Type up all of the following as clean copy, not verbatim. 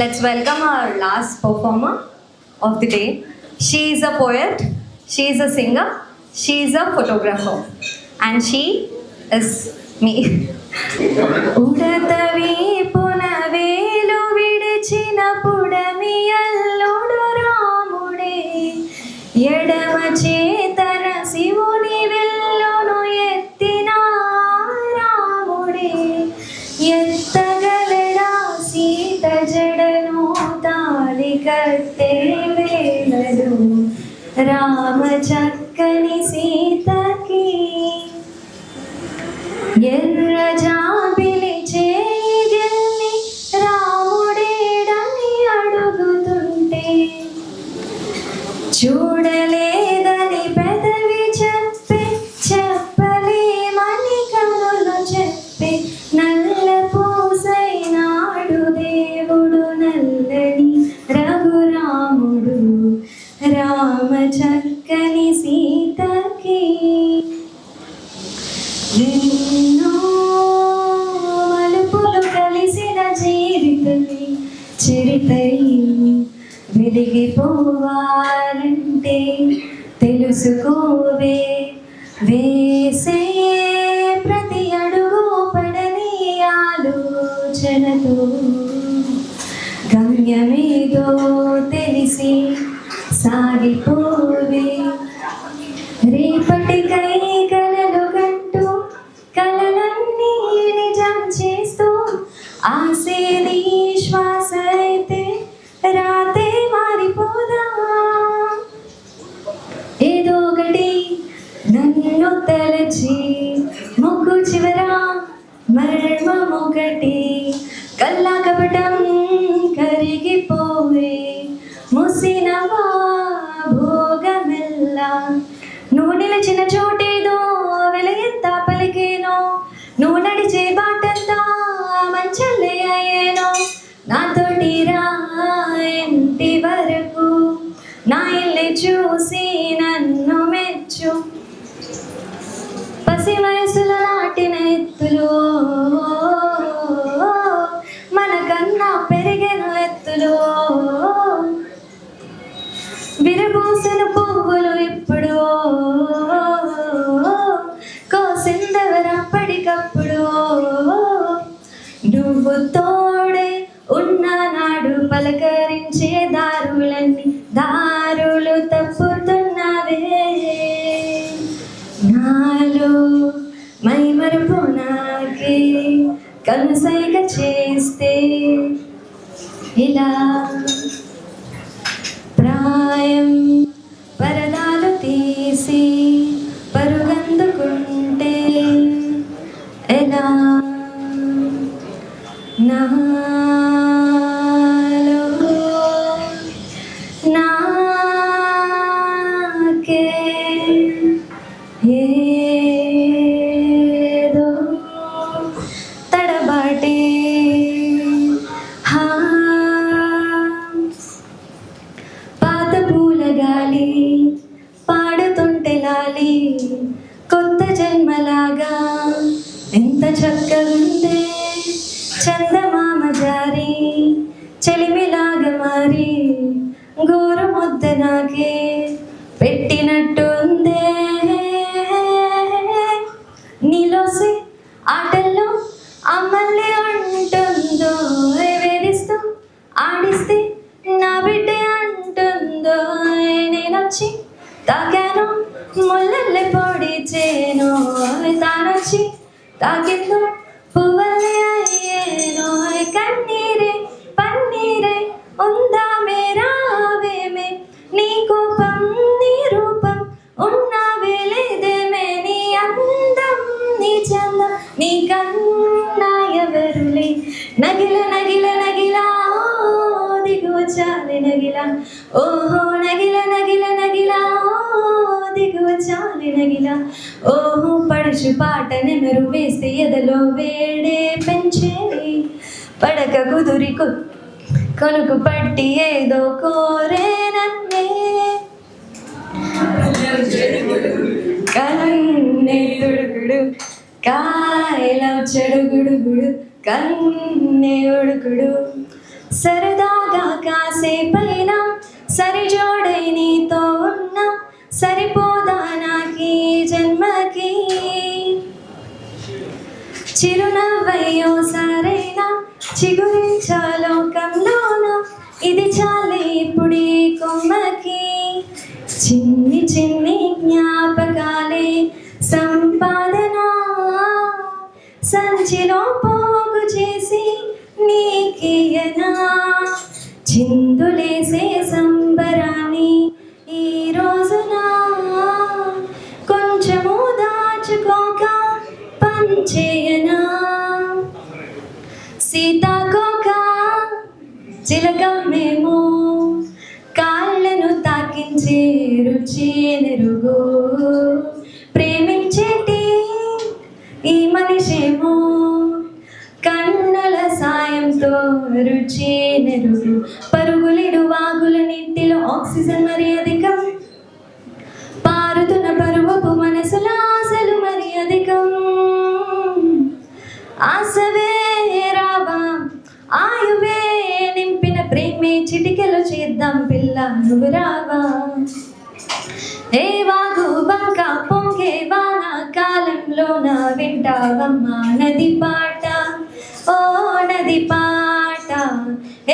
Let's welcome our last performer of the day. She is a poet, she is a singer, she is a photographer, and she is me. ఉడతవి పునవేలు విడిచిన పుడమి అల్లుడు రాముడే, ఎడమ చేతన శివుని విల్లును ఎత్తిన రాముడే, ఎత్తగలడా సీత జడను తాళి కట్టే వేళలు రామ చక్కని సీతకి, ఎర్ర జాబిలి చేగిల్ని రాముడేడని అడుగుతుంటే, చూడలేదని పెదవి చెప్పే చెప్పలేమని కనులు చెప్పే, నల్ల పూసైనాడు దేవుడు నల్లని రఘురాముడు రామ చక్కని సీతకి. ఎన్నో మలుపులు కలిసిన జీవితమే చరితై వెలిగిపోవాలంటే తెలుసుకోవే, వేసే ప్రతి అడుగు పడని ఆలోచనతో గమ్యమేదో తెలిసి సాగిపోవే, రేపటికై కలలు కంటూ కలలన్నీ నిజం చేస్తూ ఆసే నీ శ్వాస అయితే రాతే మారిపోదా, ఏదో ఒకటి నన్ను తలచి ముగ్గు చివర మర్మం ఒకటి, కల్లా కపటం కరిగిపోవే ముసినవా భోగమెల్లా, నువ్వు నిలిచిన చోటేదో వెలయంత పలికేనో, నువ్వు నడిచే బాటంతా మంచల్లే అయ్యేనో, నాతోటి రా ఇంటి వరకు నా ఇల్లు చూసి నన్ను మెచ్చు, పసి వయసులో నాటిన ఎత్తులు మనకన్నా పెరిగిన ఎత్తులు, విరబూసిన పువ్వులు ఇప్పుడు కోసిందెవరప్పటికప్పుడు, నువ్వు తోడే ఉన్ననాడు పలకరించే దారులన్నీ దారులు తప్పుతున్నవే, నాలో మైమరుపు నాకే కనుసైగ చేస్తే ఇలా ప్రాయం పరదాలు తీసి పరుగందుకుంటే ఎలా, నాలో నాకే ఏదో తడబాటే, పాత పూల గాలి పాడుతుంటే లాలి కొత్త జన్మలాగా ఎంత చక్కగుందే, చందమామ జారి చెలిమిలాగా మారి గోరు ముద్ద నాకే పెట్టినట్టుందే, నీలోసి ఆటల్లో అమ్మల్ని అంటుందో, వేధిస్తూ ఆడిస్తే నా బిడ్డ అంటుందో, నేనొచ్చి తాకాను ముళ్ళల్లే పొడిచేను, తానొచ్చి తాకిందో పువ్వల్లే అయ్యేను, కన్నీరే పన్నీరే ఉందా మేరావేమే, నీ కోపం నీ రూపం ఉన్నావే లేదేమే, నీ అందం నీ చందం నీ కన్నా ఎవరులే, నగిల నగిల నగిలా దిగువ చాలి నగిలా, ఓహో నగిల నగిల నగిలా దిగువ చాలి నగిలా, ఓహో పడుచు పాట నెమరు వేస్తే ఎదలో వేడే పెంచేది, పడక కుదురి కొనుకు పట్టి ఏదో కోరే నన్నే, కన్నే తుడుకుడు కాయల చెడుగుడుగుడు కన్నే ఉడుకుడు సరదాగా కాసేపైనా సరిజోడై నీతో ఉన్నా సరిపోదా నాకీ జన్మకి. చిరునవ్వయ్యో సరైనా చిగురించా లోకంలోన ఇది చాలే ఇప్పుడీ కొమ్మకి. చిన్ని చిన్ని జ్ఞాపకాలే సంపాదన సంచిలో పోగు చేసి నీకియనా. చిందులేసే సంబరాన్ని ఈ రోజున కొంచెము దాచుకోక పంచేయనా. సీతాకోక చిలకమ్మేమో కాళ్ళను తాకించే రుచి నెరుగు. ప్రేమించేటి ఈ మనిషేమో కన్నుల సాయంతో రుచి నెరుగు. పరుగులిడు వాగుల నీటిలో ఆక్సిజన్ మరి అధికం. పారుతున్న పరువపు మనసుల ఆశలు మరి అధికం. ఆశవే రావా ఆయువే నింపిన ప్రేమే చిటికెలో చేద్దాం పిల్ల నువ్వు రావా. ఏ వాగు వంక పొంగే వాన కాలంలోన వింటావమ్మా నది పాట ఓ నది పాట.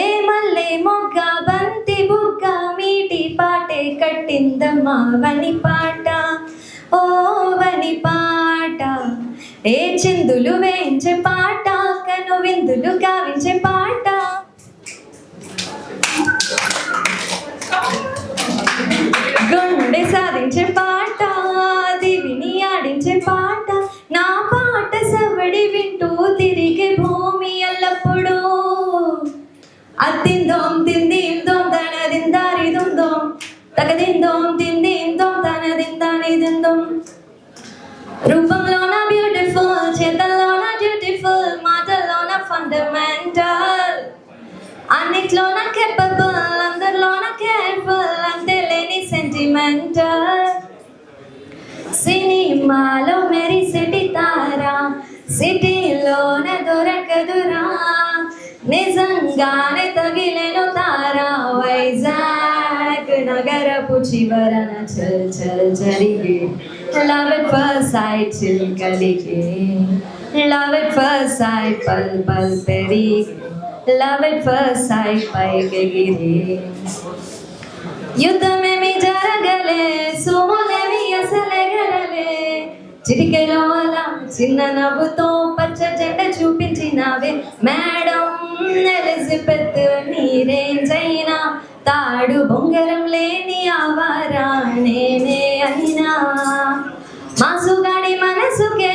ఏ మల్లె మొగ్గ బంతి బుగ్గ మీటి పాటే కట్టిందమ్మా వని పాట ఓ వని పాట. ఏ చిందులు వేయించే పాట కను విందులు గావించే పాట. గుండె సాధించే పాట దివిని ఆడించే పాట. నా పాట సవడి వింటూ తిరిగే భూమి ఎల్లప్పుడూ. అద్దిందోం తిందీందోం తనదిందారి దుందోం తగదిందోం తిందీందోం తనదిందాని దిందోం. రూపంలోన బ్యూటిఫుల్ చేతల్లోన బ్యూటిఫుల్ మాటల్లోన ఫండమెంటల్ అన్నిట్లోన కేపబుల్ అందరిలోన కేర్ఫుల్ అంతే లేని సెంటిమెంటల్. సినిమాలో మెరిసెటి తారా సిటీలోన దొరకదురా నిజంగానే తగిలేను తారా. వైజాగ్ నగరపు చివరన చల్ చల్ జరిగే లవ్ ఎట్ ఫస్ట్ సైట్ చిల్కలిగే. లవ్ ఎట్ ఫస్ట్ సైట్ పల్ పల్ పెరిగే. లవ్ ఎట్ ఫస్ట్ సైట్ పైకెగిరే. యుద్ధమేమి జరగలే సుములేమి అసలెగరలే. చిటికెలో అలా చిన్న నవ్వుతో పచ్చ జెండ చూపించినావే మేడం ఎలిజబెత్. నీ రేంజ్ అయినా తాడు బొంగరం లేని ఆవారా నేనే అయినా. మాసుగాడి మనసుకే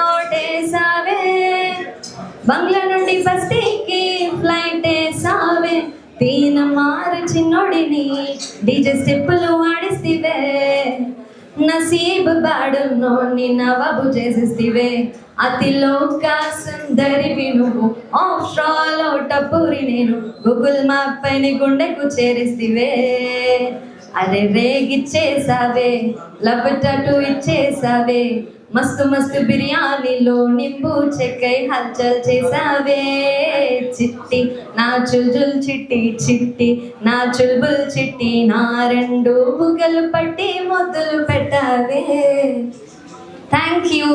ఓటేసావే బంగ్లా నుండి బస్తీకి ఫ్లైట్ వేసావే. తీన మారు చిన్నోడిని డీజే స్టెప్పులు ఆడిస్తివే. నసీబ్ బాడున్నోడిని నవాబు చేసిస్తివే. అతిలోక సుందరివి నువ్వు ఆఫ్రాలో టప్పురి నేను. గూగుల్ మ్యాప్ పైన గుండెకు చేరిస్తివే. అరే రేగిచ్చేసావే లవ్ టటు ఇచ్చేసావే. మస్తు మస్తు బిర్యానీలో నింబు చెక్కై హల్చల్ చేసావే. చిట్టి నా చుల్జుల్ చిట్టి చిట్టి నా చుల్బుల్ చిట్టి నా రెండు బుగ్గలు పట్టి మొద్దులు పెట్టావే. Thank you.